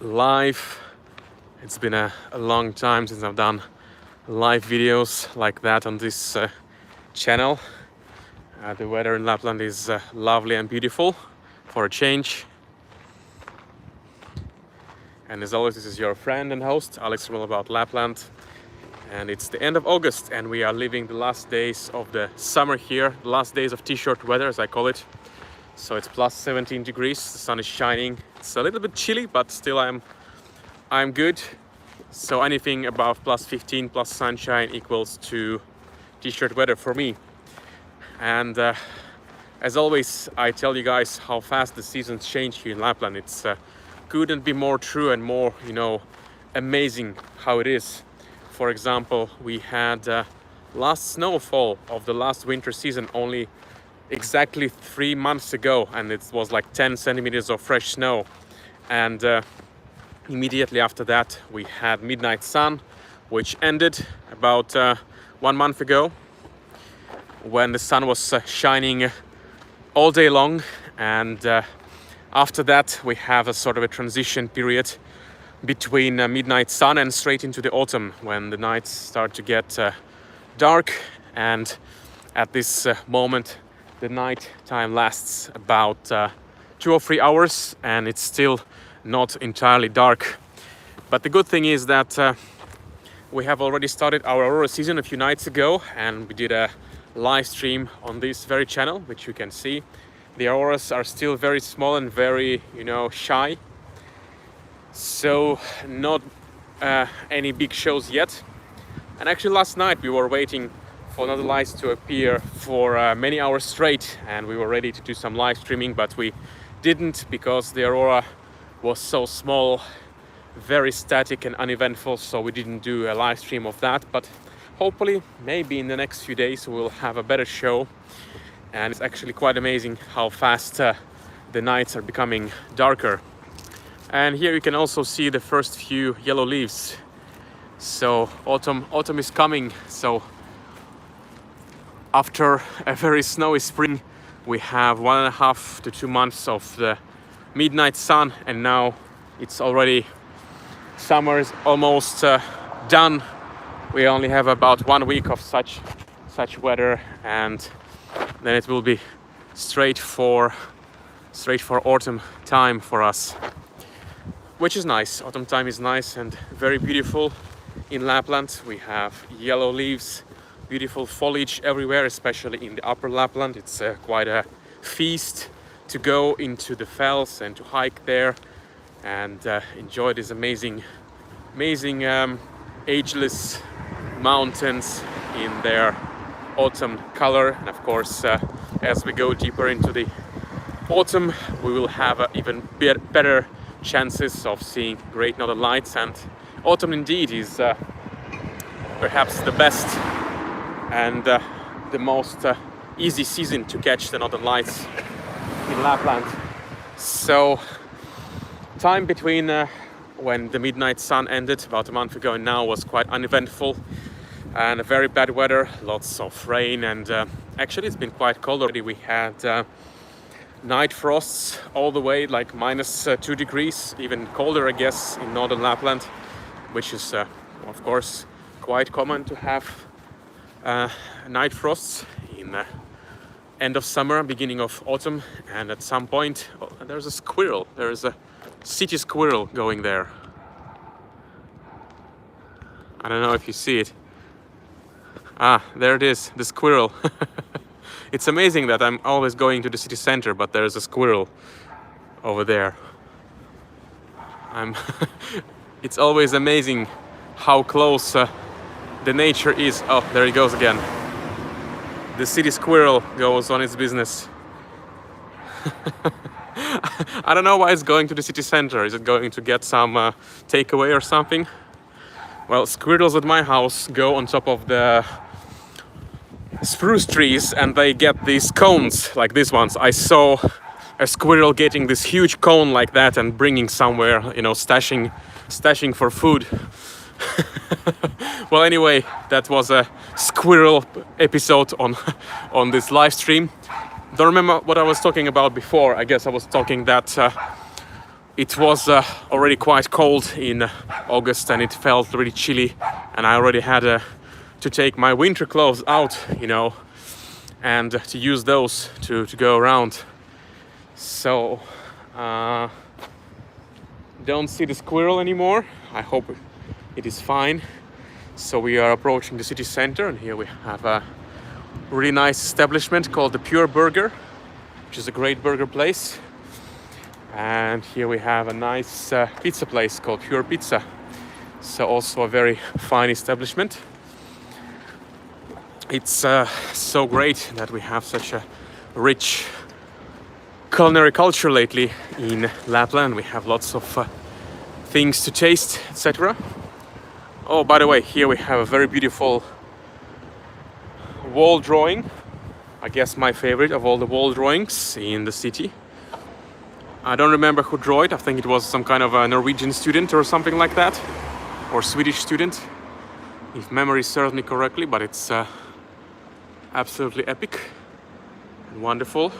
live. It's been a long time since I've done live videos like that on this channel. The weather in Lapland is lovely and beautiful for a change. And as always, this is your friend and host, Alex from All About Lapland. And it's the end of August and we are living the last days of the summer here, the last days of t-shirt weather, as I call it. So it's plus 17 degrees, the sun is shining. It's a little bit chilly, but still I'm good. So anything above plus 15 plus sunshine equals to t-shirt weather for me. And as always, I tell you guys how fast the seasons change here in Lapland. It's couldn't be more true and more, amazing how it is. For example, we had last snowfall of the last winter season only exactly 3 months ago, and it was like 10 centimeters of fresh snow. And immediately after that we had midnight sun, which ended about 1 month ago, when the sun was shining all day long. And after that we have a sort of a transition period between midnight sun and straight into the autumn, when the nights start to get dark. And at this moment the night time lasts about 2 or 3 hours and it's still not entirely dark. But the good thing is that we have already started our aurora season a few nights ago, and we did a live stream on this very channel, which you can see. The auroras are still very small and very, shy. So not any big shows yet. And actually last night we were waiting for another lights to appear for many hours straight, and we were ready to do some live streaming, but we didn't because the aurora was so small, very static and uneventful, so we didn't do a live stream of that. But hopefully maybe in the next few days we'll have a better show. And it's actually quite amazing how fast the nights are becoming darker. And here you can also see the first few yellow leaves. So autumn is coming. So after a very snowy spring, we have 1.5 to 2 months of the midnight sun, and now it's already summer is almost done. We only have about 1 week of such weather, and then it will be straight for autumn time for us, which is nice. Autumn time is nice and very beautiful in Lapland. We have yellow leaves, beautiful foliage everywhere, especially in the upper Lapland. It's quite a feast to go into the fells and to hike there and enjoy these amazing ageless mountains in their autumn color. And of course, as we go deeper into the autumn, we will have even better chances of seeing great northern lights. And autumn indeed is perhaps the best and the most easy season to catch the northern lights in Lapland. So time between when the midnight sun ended about a month ago and now was quite uneventful, and a very bad weather, lots of rain, and actually it's been quite cold already. We had night frosts all the way, like minus 2 degrees, even colder I guess in northern Lapland, which is of course quite common to have night frosts in end of summer, beginning of autumn. And at some point, there's a squirrel. There's a city squirrel going there. I don't know if you see it. Ah, there it is, the squirrel. It's amazing that I'm always going to the city center, but there's a squirrel over there. It's always amazing how close the nature is. Oh, there he goes again. The city squirrel goes on its business. I don't know why it's going to the city center. Is it going to get some takeaway or something? Well, squirrels at my house go on top of the spruce trees and they get these cones like these ones. I saw a squirrel getting this huge cone like that and bringing somewhere, stashing for food. Well, anyway, that was a squirrel episode on this live stream. Don't remember what I was talking about before. I guess I was talking that it was already quite cold in August, and it felt really chilly, and I already had to take my winter clothes out, you know, and to use those to go around. So don't see the squirrel anymore. I hope it is fine. So we are approaching the city center, and here we have a really nice establishment called the Pure Burger, which is a great burger place. And here we have a nice pizza place called Pure Pizza. So also a very fine establishment. It's so great that we have such a rich culinary culture lately in Lapland. We have lots of things to taste, etc. Oh, by the way, here we have a very beautiful wall drawing. I guess my favorite of all the wall drawings in the city. I don't remember who drew it. I think it was some kind of a Norwegian student or something like that, or Swedish student, if memory serves me correctly. But it's absolutely epic and wonderful.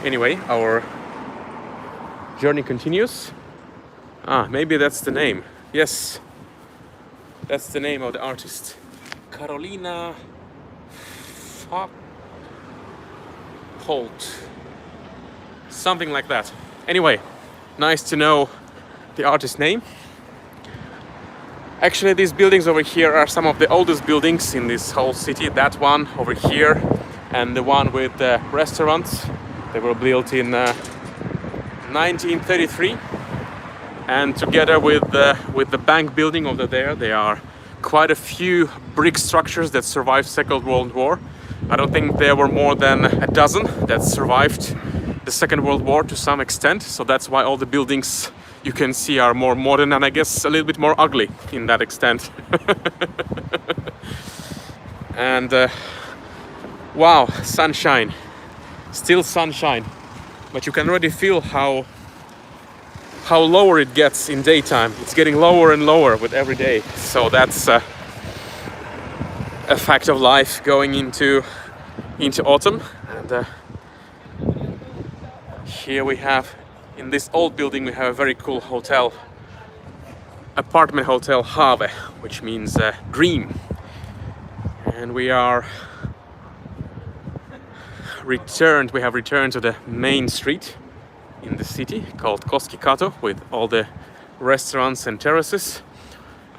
Anyway, our journey continues. Maybe that's the name. Yes, that's the name of the artist. Carolina Holt. Something like that. Anyway, nice to know the artist's name. Actually, these buildings over here are some of the oldest buildings in this whole city. That one over here and the one with the restaurants. They were built in 1933, and together with the bank building over there are quite a few brick structures that survived Second World War. I don't think there were more than a dozen that survived the Second World War to some extent, so that's why all the buildings you can see are more modern and I guess a little bit more ugly in that extent. And wow, sunshine. Still sunshine, but you can already feel how lower it gets in daytime. It's getting lower and lower with every day. So that's a fact of life going into autumn. And here we have, in this old building, we have a very cool hotel, apartment hotel Have, which means dream. And we have returned to the main street in the city called Koskikato, with all the restaurants and terraces.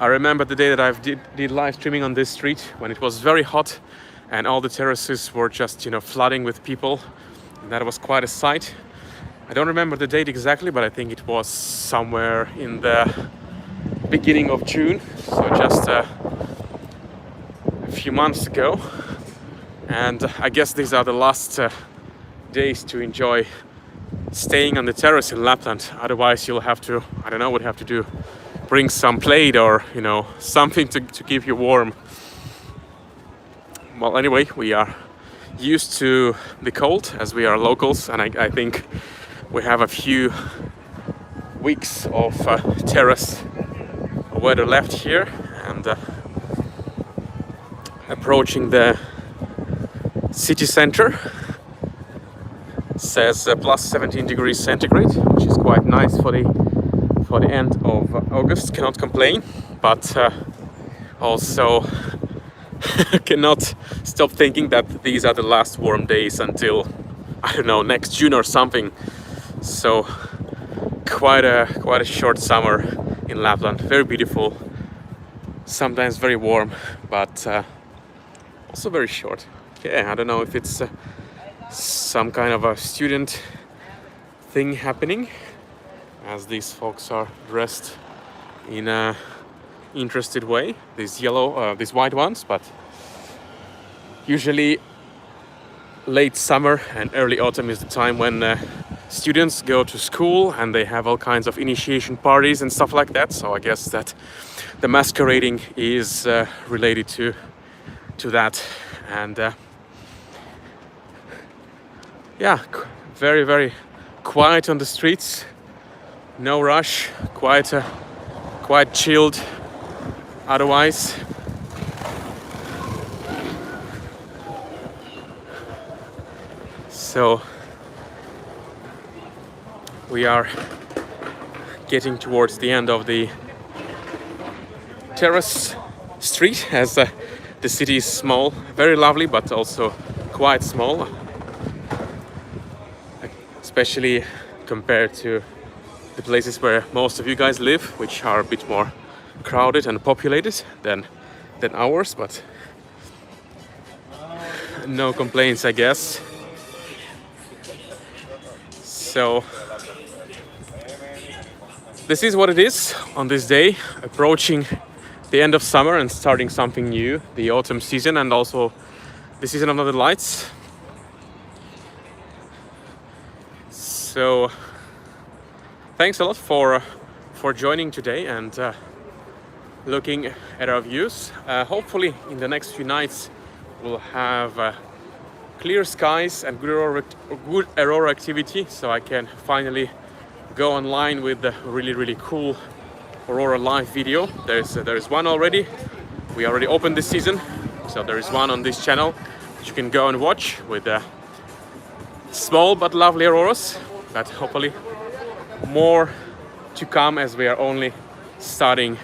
I remember the day that I did live streaming on this street when it was very hot and all the terraces were just, you know, flooding with people. And that was quite a sight. I don't remember the date exactly, but I think it was somewhere in the beginning of June, so just a few months ago. And I guess these are the last days to enjoy staying on the terrace in Lapland. Otherwise you'll have to, I don't know what you have to do, bring some plate or, you know, something to keep you warm. Well, anyway, we are used to the cold as we are locals, and I think we have a few weeks of terrace weather left here. And approaching the city center, says plus 17 degrees centigrade, which is quite nice for the end of August. Cannot complain, but also cannot stop thinking that these are the last warm days until, I don't know, next June or something. So quite a short summer in Lapland. Very beautiful, sometimes very warm, but also very short. Yeah, I don't know if it's some kind of a student thing happening, as these folks are dressed in a interested way. These white ones, but usually late summer and early autumn is the time when students go to school and they have all kinds of initiation parties and stuff like that. So I guess that the masquerading is related to that. And yeah, very, very quiet on the streets. No rush, quite chilled otherwise. So we are getting towards the end of the terrace street, as the city is small, very lovely, but also quite small, especially compared to the places where most of you guys live, which are a bit more crowded and populated than ours. But no complaints, I guess. So this is what it is on this day, approaching the end of summer and starting something new, the autumn season, and also the season of Northern Lights. So thanks a lot for joining today and looking at our views. Hopefully in the next few nights we'll have clear skies and good aurora activity, so I can finally go online with the really cool aurora live video. There's one already. We already opened this season, so there is one on this channel that you can go and watch with small but lovely auroras. But hopefully more to come, as we are only starting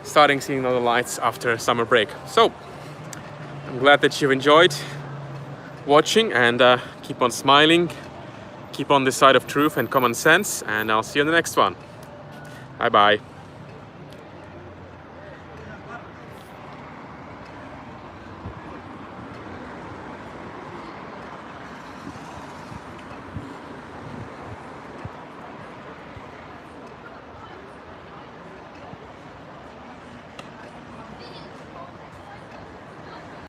seeing Northern Lights after summer break. So I'm glad that you've enjoyed watching, and keep on smiling, keep on the side of truth and common sense, and I'll see you in the next one. Bye bye.